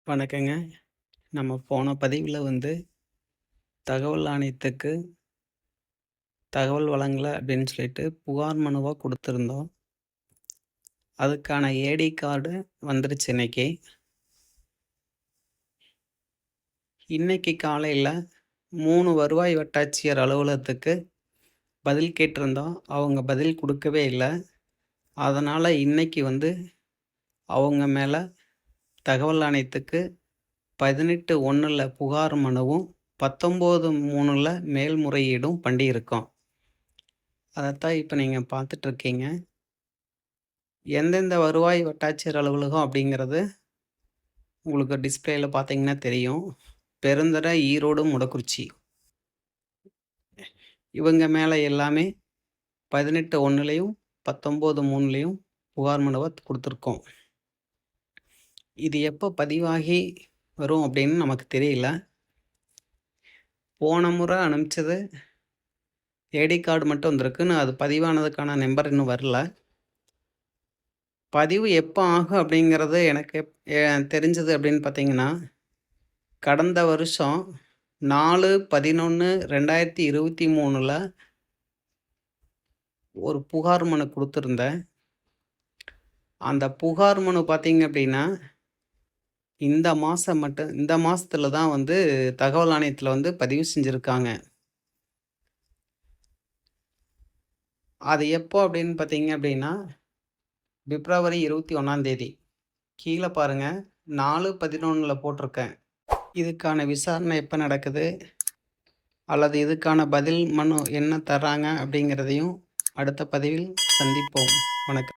வணக்கங்க. நம்ம போன பதிவுல தகவல் ஆணையத்துக்கு தகவல் வழங்கல அப்படின்னு சொல்லிட்டு புகார் மனுவா குடுத்திருந்தோம். அதுக்கான ஏடி கார்டு வந்துருச்சு இன்னைக்கு. இன்னைக்கு காலையில 3 வருவாய் வட்டாட்சியர் அலுவலகத்துக்கு பதில் கேட்டிருந்தோம். அவங்க பதில் குடுக்கவே இல்ல. அதனால இன்னைக்கு அவங்க மேல தகவல் ஆணையத்துக்கு 18/1ல புகார் மனுவும், 19/3ல மேல்முறையீடும் பண்ணியிருக்கோம். அதத்தான் இப்ப நீங்க பார்த்துட்டுருக்கீங்க. எந்தெந்த வருவாய் வட்டாட்சியர் அலுவலகம் அப்படிங்கிறது உங்களுக்கு டிஸ்ப்ளேல பார்த்தீங்கன்னா தெரியும். பெருந்துறை, ஈரோடு, மொடக்குறிச்சி. இவங்க மேல எல்லாமே 18/1லயும், 19/3லயும் புகார் மனுவ குடுத்துருக்கோம். இது எப்போ பதிவாகி வரும் அப்படின்னு நமக்கு தெரியல. போன முறை அனுப்பிச்சது ஏடி கார்டு மட்டும் வந்திருக்குன்னு அது பதிவானதுக்கான நம்பர் இன்னும் வரல. பதிவு எப்போ ஆகும் அப்படிங்கிறது எனக்கு தெரிஞ்சது அப்படின்னு பார்த்தீங்கன்னா, கடந்த வருஷம் 4/11/2023ல ஒரு புகார் மனு குடுத்திருந்தேன். அந்த புகார் மனு பார்த்தீங்க அப்படின்னா, இந்த மாசத்துல தான் தகவல் ஆணையத்துல பதிவு செஞ்சிருக்காங்க. அது எப்போ அப்படின்னு பார்த்தீங்க அப்படின்னா, பிப்ரவரி 21ஆம் தேதி. கீழ பாருங்க 4/11ல போட்டிருக்கேன். இதுக்கான விசாரணை எப்போ நடக்குது? அல்லது இதுக்கான பதில் மனு என்ன தர்றாங்க? அப்படிங்கிறதையும் அடுத்த பதிவில் சந்திப்போம். வணக்கம்.